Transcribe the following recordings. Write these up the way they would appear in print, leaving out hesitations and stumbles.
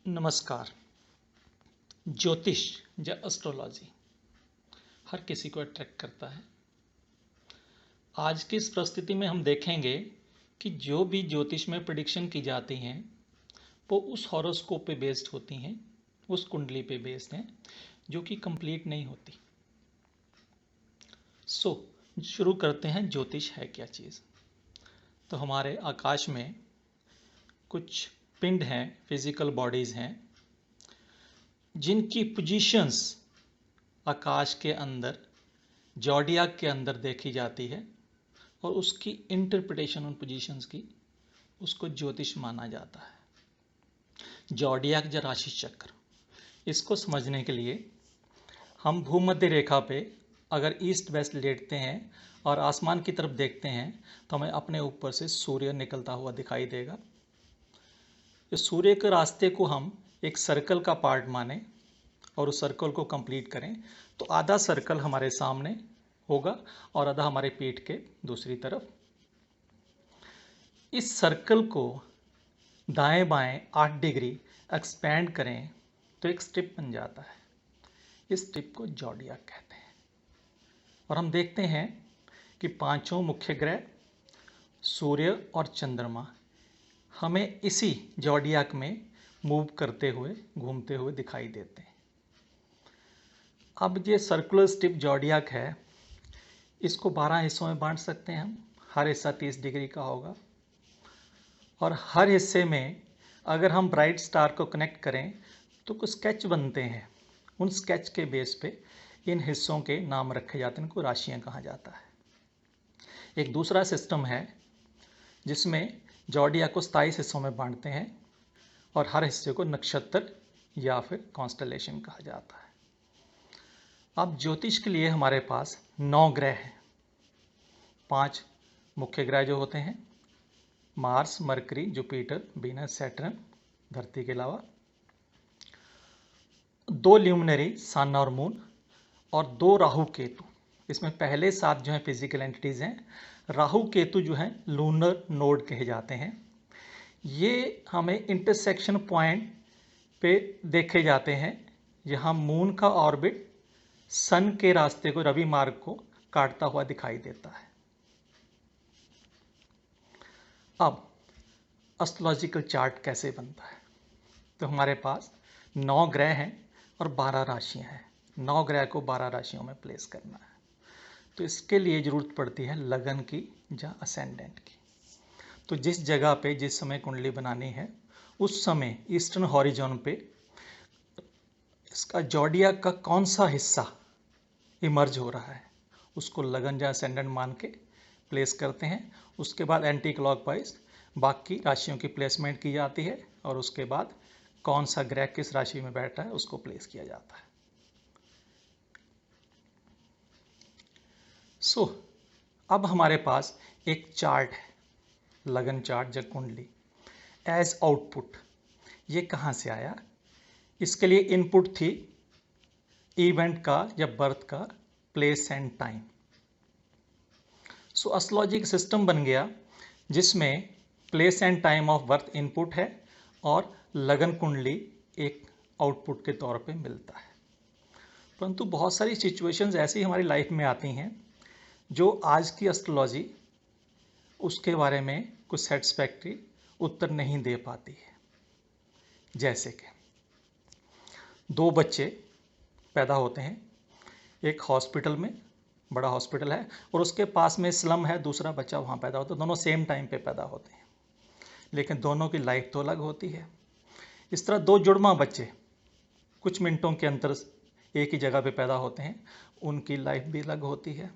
नमस्कार। ज्योतिष या एस्ट्रोलॉजी हर किसी को अट्रैक्ट करता है। आज की इस परिस्थिति में हम देखेंगे कि जो भी ज्योतिष में प्रेडिक्शन की जाती हैं वो उस हॉरोस्कोप पे बेस्ड होती हैं, उस कुंडली पे बेस्ड हैं, जो कि कंप्लीट नहीं होती। शुरू करते हैं, ज्योतिष है क्या चीज़। तो हमारे आकाश में कुछ पिंड हैं, फिजिकल बॉडीज़ हैं, जिनकी पोजीशंस आकाश के अंदर जॉडियाक के अंदर देखी जाती है और उसकी इंटरप्रिटेशन उन पोजीशंस की, उसको ज्योतिष माना जाता है। जॉडियाक या राशि चक्र, इसको समझने के लिए हम भूमध्य रेखा पे अगर ईस्ट वेस्ट लेटते हैं और आसमान की तरफ देखते हैं तो हमें अपने ऊपर से सूर्य निकलता हुआ दिखाई देगा। इस सूर्य के रास्ते को हम एक सर्कल का पार्ट माने और उस सर्कल को कंप्लीट करें तो आधा सर्कल हमारे सामने होगा और आधा हमारे पीठ के दूसरी तरफ। इस सर्कल को दाएं बाएं 8 डिग्री एक्सपेंड करें तो एक स्ट्रिप बन जाता है। इस स्ट्रिप को जॉडियाक कहते हैं। और हम देखते हैं कि पांचों मुख्य ग्रह, सूर्य और चंद्रमा हमें इसी जॉडियाक में मूव करते हुए, घूमते हुए दिखाई देते हैं। अब ये सर्कुलर स्ट्रिप जॉडियाक है, इसको 12 हिस्सों में बांट सकते हैं हम। हर हिस्सा 30 डिग्री का होगा और हर हिस्से में अगर हम ब्राइट स्टार को कनेक्ट करें तो कुछ स्केच बनते हैं। उन स्केच के बेस पे इन हिस्सों के नाम रखे जाते हैं, इनको राशियाँ कहा जाता है। एक दूसरा सिस्टम है जिसमें जॉडियाक को 27 हिस्सों में बांटते हैं और हर हिस्से को नक्षत्र या फिर कॉन्स्टलेशन कहा जाता है। अब ज्योतिष के लिए हमारे पास 9 ग्रह हैं। 5 मुख्य ग्रह जो होते हैं, Mars, mercury, Jupiter, Venus, Saturn, धरती के अलावा 2 ल्यूमिनरी, सन और मून, और 2 राहु केतु। इसमें पहले 7 जो हैं फिजिकल एंटिटीज़ हैं। राहु केतु जो हैं लूनर नोड कहे जाते हैं। ये हमें इंटरसेक्शन पॉइंट पे देखे जाते हैं जहाँ मून का ऑर्बिट सन के रास्ते को, रवि मार्ग को काटता हुआ दिखाई देता है। अब एस्ट्रोलॉजिकल चार्ट कैसे बनता है, तो हमारे पास 9 ग्रह हैं और 12 राशियां हैं। 9 ग्रह को 12 राशियों में प्लेस करना है तो इसके लिए ज़रूरत पड़ती है लगन की या असेंडेंट की। तो जिस जगह पे जिस समय कुंडली बनानी है उस समय ईस्टर्न हॉरिजॉन पे इसका जॉडियाक का कौन सा हिस्सा इमर्ज हो रहा है उसको लगन या असेंडेंट मान के प्लेस करते हैं। उसके बाद एंटी क्लॉकवाइज बाकी राशियों की प्लेसमेंट की जाती है और उसके बाद कौन सा ग्रह किस राशि में बैठा है उसको प्लेस किया जाता है। अब हमारे पास एक चार्ट है, लगन चार्ट या कुंडली एज आउटपुट। ये कहाँ से आया? इसके लिए इनपुट थी इवेंट का या बर्थ का प्लेस एंड टाइम। एस्ट्रोलॉजी का सिस्टम बन गया जिसमें place and time of birth input है और लगन कुंडली एक आउटपुट के तौर पे मिलता है। परंतु बहुत सारी सिचुएशंस ऐसी हमारी लाइफ में आती हैं जो आज की एस्ट्रोलॉजी उसके बारे में कुछ सेटिस्फैक्ट्री उत्तर नहीं दे पाती है। जैसे कि 2 बच्चे पैदा होते हैं, एक हॉस्पिटल में, बड़ा हॉस्पिटल है, और उसके पास में स्लम है, दूसरा बच्चा वहाँ पैदा होता है। दोनों सेम टाइम पे पैदा होते हैं लेकिन दोनों की लाइफ तो अलग होती है। इस तरह 2 जुड़वा बच्चे कुछ मिनटों के अंतर एक ही जगह पे पैदा होते हैं, उनकी लाइफ भी अलग होती है।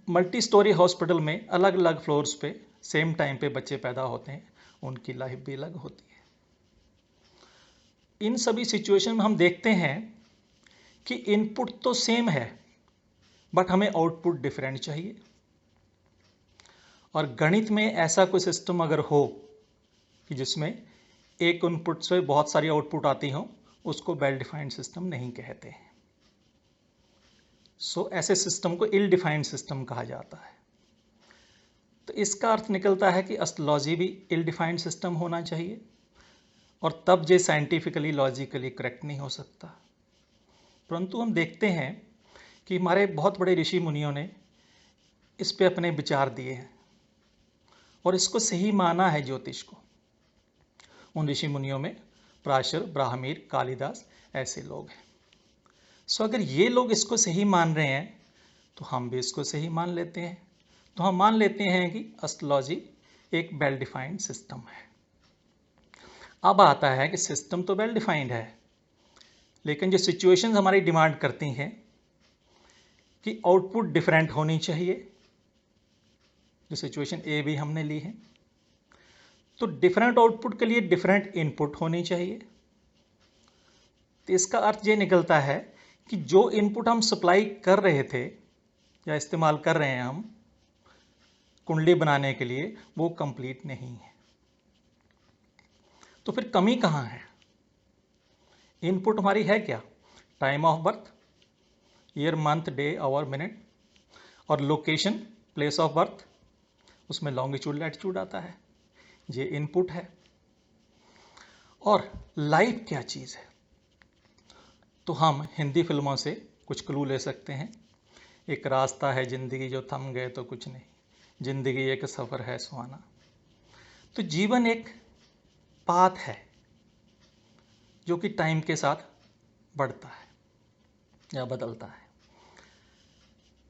मल्टी स्टोरी हॉस्पिटल में अलग अलग फ्लोर्स पे सेम टाइम पे बच्चे पैदा होते हैं, उनकी लाइफ भी अलग होती है। इन सभी सिचुएशन में हम देखते हैं कि इनपुट तो सेम है बट हमें आउटपुट डिफरेंट चाहिए। और गणित में ऐसा कोई सिस्टम अगर हो कि जिसमें एक इनपुट से बहुत सारी आउटपुट आती हो, उसको वेल डिफाइंड सिस्टम नहीं कहते हैं। ऐसे सिस्टम को इल डिफाइंड सिस्टम कहा जाता है। तो इसका अर्थ निकलता है कि एस्ट्रोलॉजी भी इल डिफाइंड सिस्टम होना चाहिए और तब ये साइंटिफिकली लॉजिकली करेक्ट नहीं हो सकता। परंतु हम देखते हैं कि हमारे बहुत बड़े ऋषि मुनियों ने इस पे अपने विचार दिए हैं और इसको सही माना है ज्योतिष को। उन ऋषि मुनियों में पराशर, ब्राह्मीर, कालिदास ऐसे लोग हैं। सो अगर ये लोग इसको सही मान रहे हैं तो हम भी इसको सही मान लेते हैं। तो हम मान लेते हैं कि एस्ट्रोलॉजी एक वेल डिफाइंड सिस्टम है। अब आता है कि सिस्टम तो वेल डिफाइंड है, लेकिन जो सिचुएशंस हमारी डिमांड करती हैं कि आउटपुट डिफरेंट होनी चाहिए, जो सिचुएशन ए भी हमने ली है, तो डिफरेंट आउटपुट के लिए डिफरेंट इनपुट होनी चाहिए। तो इसका अर्थ ये निकलता है कि जो इनपुट हम सप्लाई कर रहे थे या इस्तेमाल कर रहे हैं हम कुंडली बनाने के लिए, वो कंप्लीट नहीं है। तो फिर कमी कहाँ है? इनपुट हमारी है क्या? Time of birth, year, month, day, hour, minute, और लोकेशन, प्लेस ऑफ बर्थ, उसमें लॉन्गिट्यूड लैटिट्यूड आता है, ये इनपुट है। और लाइफ क्या चीज़ है? तो हम हिंदी फिल्मों से कुछ क्लू ले सकते हैं। एक रास्ता है जिंदगी जो थम गए तो कुछ नहीं, जिंदगी एक सफ़र है सुहाना। तो जीवन एक पाथ है जो कि टाइम के साथ बढ़ता है या बदलता है।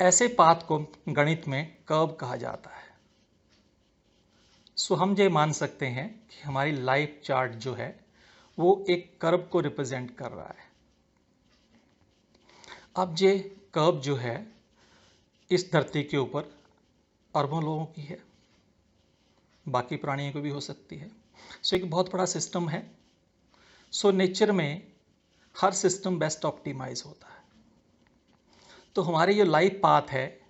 ऐसे पाथ को गणित में कर्व कहा जाता है। सो हम ये मान सकते हैं कि हमारी लाइफ चार्ट जो है वो एक कर्व को रिप्रेजेंट कर रहा है। अब ये कर्व जो है इस धरती के ऊपर अरबों लोगों की है, बाकी प्राणियों को भी हो सकती है। सो एक बहुत बड़ा सिस्टम है। सो नेचर में हर सिस्टम बेस्ट ऑप्टिमाइज होता है। तो हमारी जो लाइफ पाथ है,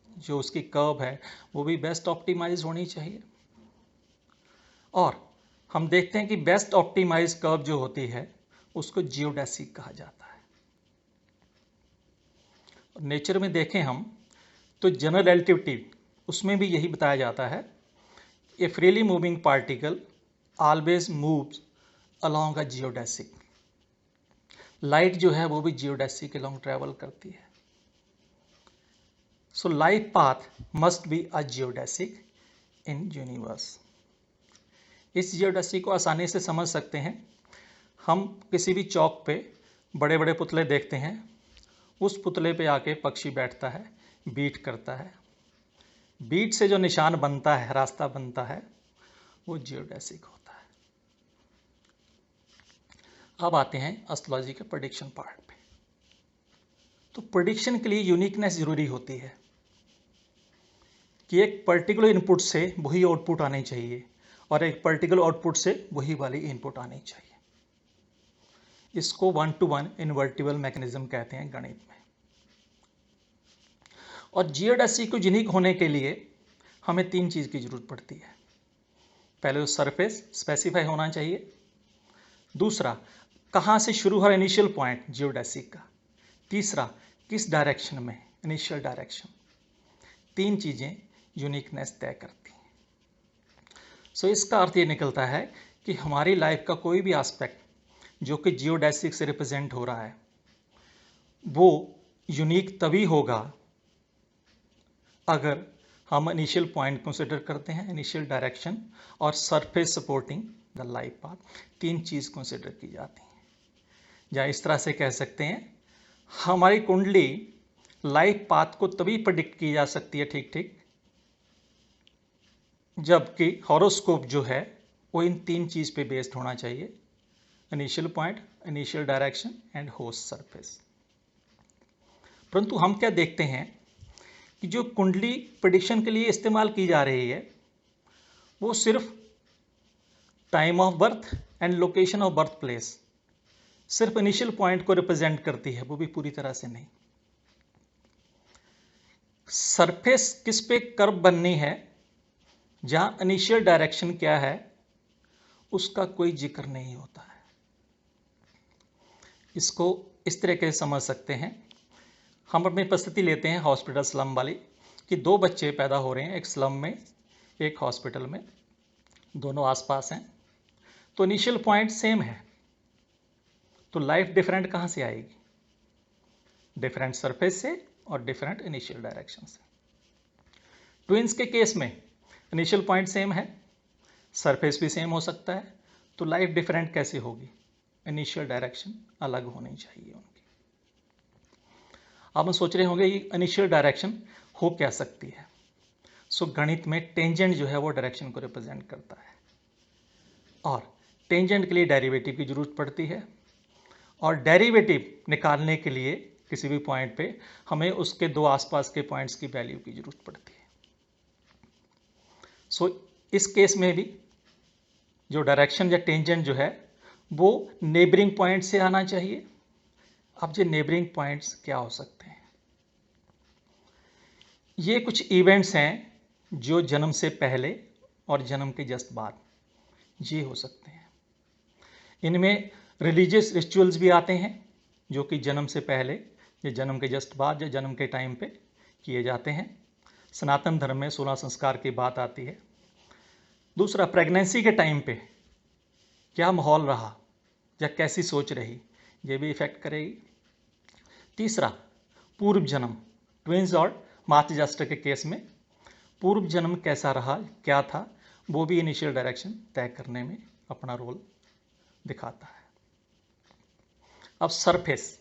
जो उसकी कर्व है, वो भी बेस्ट ऑप्टिमाइज होनी चाहिए। और हम देखते हैं कि बेस्ट ऑप्टिमाइज कर्व जो होती है उसको जियोडेसिक कहा जाता है। नेचर में देखें हम तो जनरल रिलेटिविटी, उसमें भी यही बताया जाता है, ए freely moving particle always moves along a geodesic. Light जो है वो भी जियोडेसिक के लॉन्ग ट्रेवल करती है। So life path must be a geodesic in universe. इस जियोडेसिक को आसानी से समझ सकते हैं। हम किसी भी चौक पे बड़े बड़े पुतले देखते हैं, उस पुतले पे आके पक्षी बैठता है, बीट करता है, बीट से जो निशान बनता है, रास्ता बनता है, वो जियोडेसिक होता है। अब आते हैं एस्ट्रोलॉजी के प्रेडिक्शन पार्ट पे। तो प्रेडिक्शन के लिए यूनिकनेस जरूरी होती है कि एक पर्टिकुलर इनपुट से वही आउटपुट आनी चाहिए और एक पर्टिकुलर आउटपुट से वही वाली इनपुट आनी चाहिए। इसको 1-to-1 इन्वर्टिबल मैकेनिज्म कहते हैं गणित में। और जियोडेसिक को यूनिक होने के लिए हमें 3 चीज़ की जरूरत पड़ती है। पहले तो सरफेस स्पेसिफाई होना चाहिए, दूसरा कहाँ से शुरू हो इनिशियल पॉइंट जियोडेसिक का, तीसरा किस डायरेक्शन में, इनिशियल डायरेक्शन। 3 चीज़ें यूनिकनेस तय करती हैं। सो इसका अर्थ ये निकलता है कि हमारी लाइफ का कोई भी एस्पेक्ट जो कि जियोडेसिक से रिप्रेजेंट हो रहा है वो यूनिक तभी होगा अगर हम इनिशियल पॉइंट कंसिडर करते हैं, इनिशियल डायरेक्शन और surface supporting the life path. 3 cheese consider की जाती हैं। या इस तरह से कह सकते हैं, हमारी कुंडली लाइफ पाथ को तभी प्रेडिक्ट की जा सकती है ठीक ठीक जबकि हॉरोस्कोप जो है वो इन 3 चीज़ पे बेस्ड होना चाहिए, initial point, initial direction and host surface. परंतु हम क्या देखते हैं कि जो कुंडली प्रेडिक्शन के लिए इस्तेमाल की जा रही है वो सिर्फ time of birth and location of birth place, सिर्फ इनिशियल पॉइंट को रिप्रेजेंट करती है, वो भी पूरी तरह से नहीं। सरफेस किस पे कर्व बननी है, जहां इनिशियल डायरेक्शन क्या है, उसका कोई जिक्र नहीं होता है। इसको इस तरीके से समझ सकते हैं, हम अपनी परिस्थिति लेते हैं हॉस्पिटल स्लम वाली, कि 2 बच्चे पैदा हो रहे हैं, एक स्लम में एक हॉस्पिटल में, दोनों आसपास हैं। तो इनिशियल पॉइंट सेम है, तो लाइफ डिफरेंट कहाँ से आएगी? डिफरेंट सरफेस से और डिफरेंट इनिशियल डायरेक्शन से। ट्विंस के केस में इनिशियल पॉइंट सेम है, सरफेस भी सेम हो सकता है, तो लाइफ डिफरेंट कैसे होगी? इनिशियल डायरेक्शन अलग होनी चाहिए उनकी। अब हम सोच रहे होंगे ये इनिशियल डायरेक्शन हो क्या सकती है। सो गणित में टेंजेंट जो है वो डायरेक्शन को रिप्रेजेंट करता है, और टेंजेंट के लिए डेरिवेटिव की जरूरत पड़ती है, और डेरिवेटिव निकालने के लिए किसी भी पॉइंट पे हमें उसके दो आसपास के पॉइंट्स की वैल्यू की जरूरत पड़ती है। सो इस केस में भी जो डायरेक्शन या टेंजेंट जो है वो नेबरिंग पॉइंट से आना चाहिए। अब ये नेबरिंग पॉइंट्स क्या हो सकते हैं? ये कुछ इवेंट्स हैं जो जन्म से पहले और जन्म के जस्ट बाद ये हो सकते हैं। इनमें रिलीजियस रिचुअल्स भी आते हैं जो कि जन्म से पहले या जन्म के जस्ट बाद या जन्म के टाइम पे किए जाते हैं। सनातन धर्म में 16 संस्कार की बात आती है। दूसरा, प्रेगनेंसी के टाइम पे क्या माहौल रहा या कैसी सोच रही, ये भी इफेक्ट करेगी। तीसरा, पूर्व जन्म, ट्विंस और मातृजास्टर के केस में पूर्व जन्म कैसा रहा, क्या था, वो भी इनिशियल डायरेक्शन तय करने में अपना रोल दिखाता है। अब सरफेस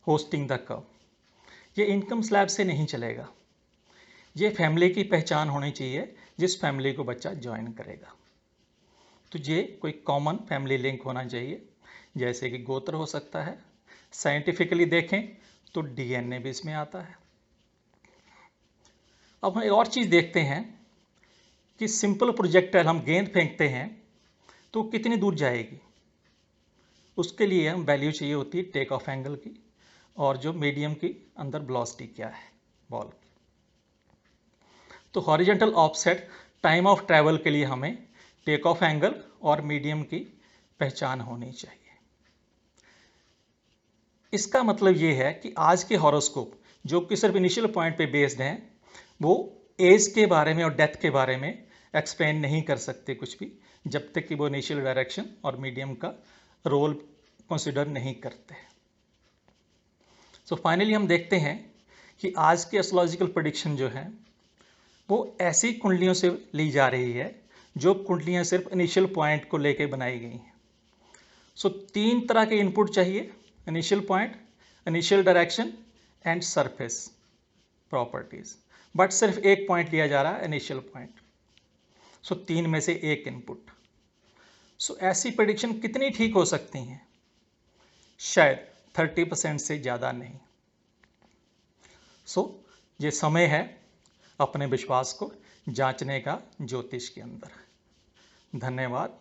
होस्टिंग द कर्व, ये इनकम स्लैब से नहीं चलेगा। ये फैमिली की पहचान होनी चाहिए जिस फैमिली को बच्चा ज्वाइन करेगा। तो ये कोई कॉमन फैमिली लिंक होना चाहिए, जैसे कि गोत्र हो सकता है। साइंटिफिकली देखें तो डीएनए भी इसमें आता है। अब हम एक और चीज़ देखते हैं कि सिंपल प्रोजेक्टाइल हम गेंद फेंकते हैं तो कितनी दूर जाएगी। उसके लिए हम वैल्यू चाहिए होती है टेक ऑफ एंगल की, और जो मीडियम की अंदर वेलोसिटी क्या है बॉल की। तो horizontal offset time of travel के लिए हमें टेक ऑफ एंगल और मीडियम की पहचान होनी चाहिए। इसका मतलब ये है कि आज के हॉरोस्कोप जो कि सिर्फ इनिशियल पॉइंट पे बेस्ड हैं, वो एज के बारे में और डेथ के बारे में एक्सप्लेन नहीं कर सकते कुछ भी, जब तक कि वो इनिशियल डायरेक्शन और मीडियम का रोल कंसिडर नहीं करते। सो फाइनली हम देखते हैं कि आज की एस्ट्रोलॉजिकल प्रेडिक्शन जो है वो ऐसी कुंडलियों से ली जा रही है जो कुंडलियां सिर्फ इनिशियल पॉइंट को लेके बनाई गई हैं। सो 3 तरह के इनपुट चाहिए, initial point, initial direction and surface properties, but सिर्फ एक पॉइंट लिया जा रहा है, इनिशियल पॉइंट। सो 3 में से एक इनपुट। सो ऐसी प्रेडिक्शन कितनी ठीक हो सकती हैं? शायद 30% से ज़्यादा नहीं। सो ये समय है अपने विश्वास को जांचने का ज्योतिष के अंदर। धन्यवाद।